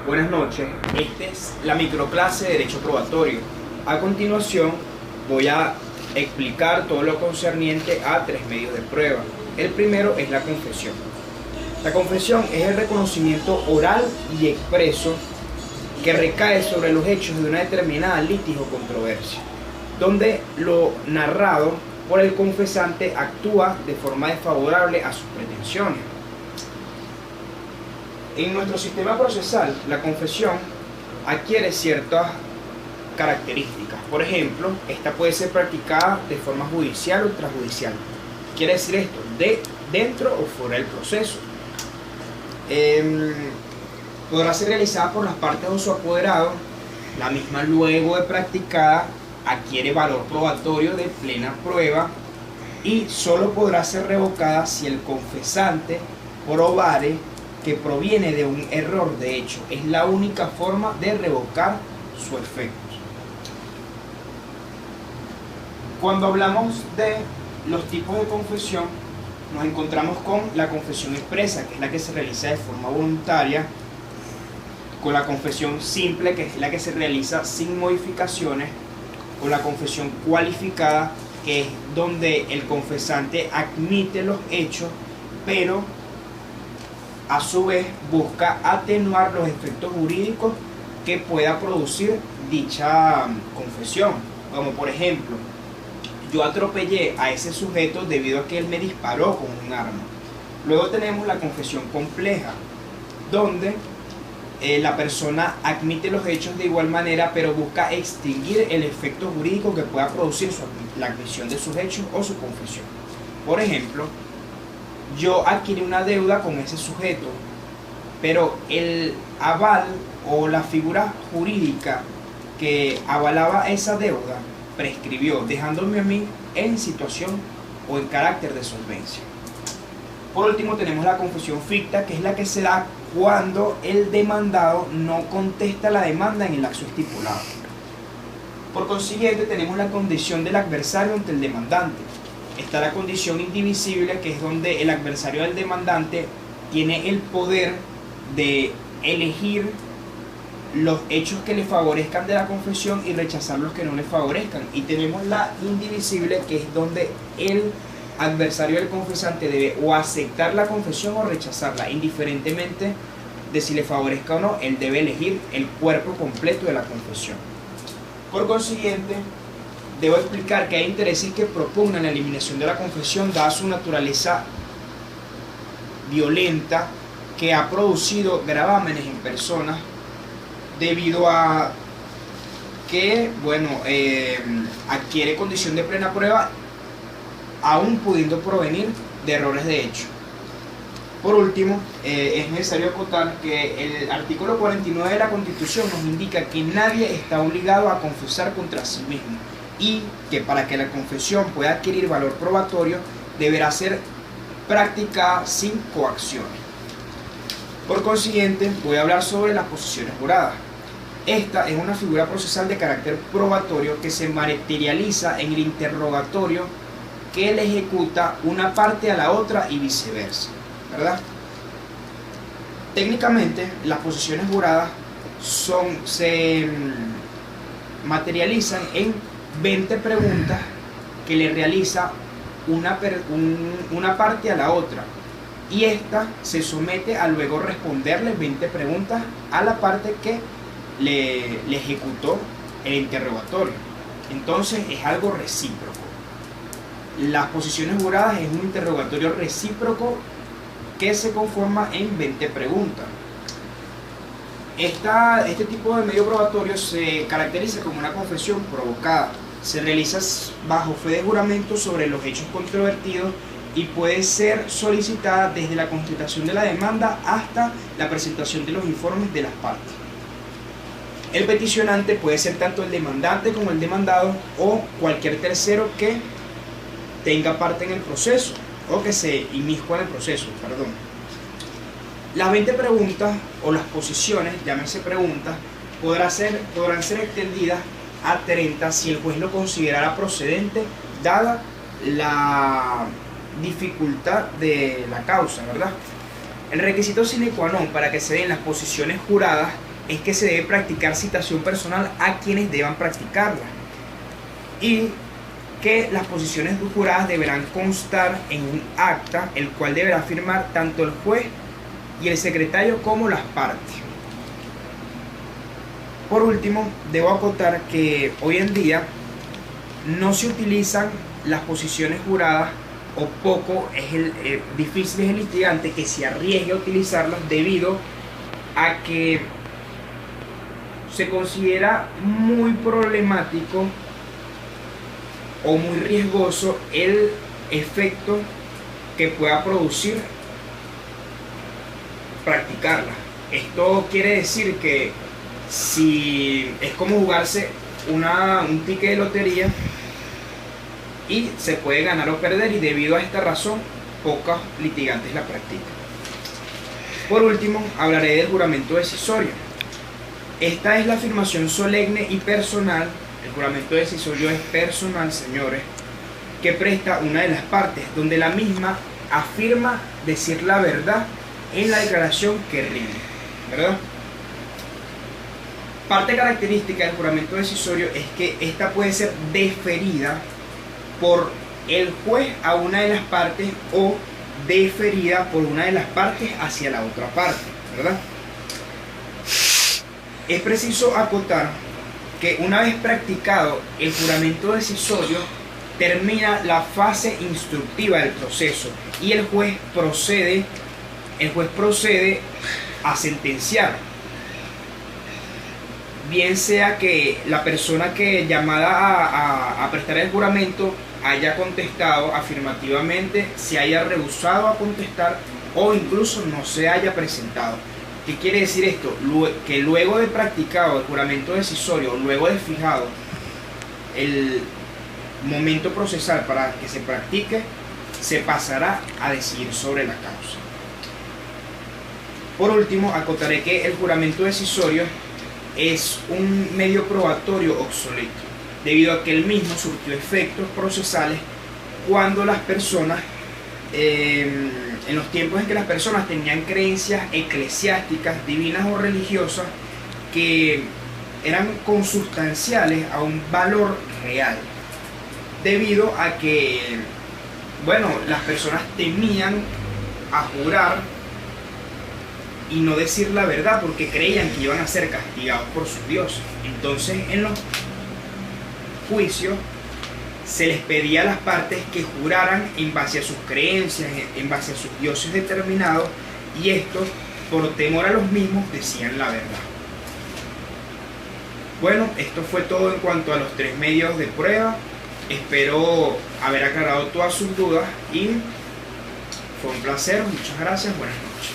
Buenas noches, esta es la microclase de Derecho Probatorio. A continuación voy a explicar todo lo concerniente a tres medios de prueba. El primero es la confesión. La confesión es el reconocimiento oral y expreso que recae sobre los hechos de una determinada litigio o controversia, donde lo narrado por el confesante actúa de forma desfavorable a sus pretensiones. En nuestro sistema procesal, la confesión adquiere ciertas características. Por ejemplo, esta puede ser practicada de forma judicial o extrajudicial. Quiere decir esto, dentro o fuera del proceso. Podrá ser realizada por las partes o su apoderado. La misma, luego de practicada, adquiere valor probatorio de plena prueba y solo podrá ser revocada si el confesante probare que proviene de un error de hecho. Es la única forma de revocar su efecto. Cuando hablamos de los tipos de confesión, nos encontramos con la confesión expresa, que es la que se realiza de forma voluntaria, con la confesión simple, que es la que se realiza sin modificaciones, con la confesión cualificada, que es donde el confesante admite los hechos, pero a su vez busca atenuar los efectos jurídicos que pueda producir dicha confesión. Como por ejemplo, yo atropellé a ese sujeto debido a que él me disparó con un arma. Luego tenemos la confesión compleja, donde la persona admite los hechos de igual manera, pero busca extinguir el efecto jurídico que pueda producir la admisión de sus hechos o su confesión. Por ejemplo, yo adquirí una deuda con ese sujeto, pero el aval o la figura jurídica que avalaba esa deuda prescribió, dejándome a mí en situación o en carácter de solvencia. Por último tenemos la confesión ficta, que es la que se da cuando el demandado no contesta la demanda en el lapso estipulado. Por consiguiente tenemos la condición del adversario ante el demandante. Está la condición indivisible, que es donde el adversario del demandante tiene el poder de elegir los hechos que le favorezcan de la confesión y rechazar los que no le favorezcan. Y tenemos la indivisible, que es donde el adversario del confesante debe o aceptar la confesión o rechazarla, indiferentemente de si le favorezca o no. Él debe elegir el cuerpo completo de la confesión. Por consiguiente, debo explicar que hay intereses que propugnan la eliminación de la confesión, dada su naturaleza violenta, que ha producido gravámenes en personas debido a que, adquiere condición de plena prueba, aún pudiendo provenir de errores de hecho. Por último, es necesario acotar que el artículo 49 de la Constitución nos indica que nadie está obligado a confesar contra sí mismo, y que para que la confesión pueda adquirir valor probatorio deberá ser practicada sin coacciones. Por consiguiente, voy a hablar sobre las posiciones juradas. Esta es una figura procesal de carácter probatorio que se materializa en el interrogatorio que le ejecuta una parte a la otra y viceversa, ¿verdad? Técnicamente, las posiciones juradas se materializan en 20 preguntas que le realiza una parte a la otra, y esta se somete a luego responderle 20 preguntas a la parte que le ejecutó el interrogatorio. Entonces es algo recíproco. Las posiciones juradas es un interrogatorio recíproco que se conforma en 20 preguntas. Este tipo de medio probatorio se caracteriza como una confesión provocada. Se realiza bajo fe de juramento sobre los hechos controvertidos y puede ser solicitada desde la constatación de la demanda hasta la presentación de los informes de las partes. El peticionante puede ser tanto el demandante como el demandado o cualquier tercero que tenga parte en el proceso o que se inmiscua en el proceso, perdón. Las 20 preguntas o las posiciones, llámese preguntas, podrán ser extendidas a 30 si el juez lo considerara procedente, dada la dificultad de la causa, ¿verdad? El requisito sine qua non para que se den las posiciones juradas es que se debe practicar citación personal a quienes deban practicarla, y que las posiciones juradas deberán constar en un acta, el cual deberá firmar tanto el juez y el secretario como las partes. Por último, debo acotar que hoy en día no se utilizan las posiciones juradas, o poco difícil es el litigante que se arriesgue a utilizarlas, debido a que se considera muy problemático o muy riesgoso el efecto que pueda producir practicarla. Esto quiere decir que si es como jugarse un ticket de lotería, y se puede ganar o perder, y debido a esta razón pocos litigantes la practican. Por último, hablaré del juramento decisorio. Esta es la afirmación solemne y personal. El juramento decisorio es personal, señores, que presta una de las partes, donde la misma afirma decir la verdad en la declaración que rinde, ¿verdad? Parte característica del juramento decisorio es que esta puede ser deferida por el juez a una de las partes, o deferida por una de las partes hacia la otra parte, ¿verdad? Es preciso acotar que una vez practicado el juramento decisorio, termina la fase instructiva del proceso y el juez procede a sentenciar, bien sea que la persona que llamada a prestar el juramento haya contestado afirmativamente, se haya rehusado a contestar, o incluso no se haya presentado. ¿Qué quiere decir esto? Que luego de practicado el juramento decisorio, luego de fijado el momento procesal para que se practique, se pasará a decidir sobre la causa. Por último, acotaré que el juramento decisorio es un medio probatorio obsoleto, debido a que el mismo surtió efectos procesales cuando las personas, en los tiempos en que las personas tenían creencias eclesiásticas, divinas o religiosas, que eran consustanciales a un valor real, debido a que, bueno, las personas temían a jurar y no decir la verdad porque creían que iban a ser castigados por sus dioses. Entonces, en los juicios se les pedía a las partes que juraran en base a sus creencias, en base a sus dioses determinados, y estos, por temor a los mismos, decían la verdad. Bueno, esto fue todo en cuanto a los 3 medios de prueba. Espero haber aclarado todas sus dudas y fue un placer. Muchas gracias. Buenas noches.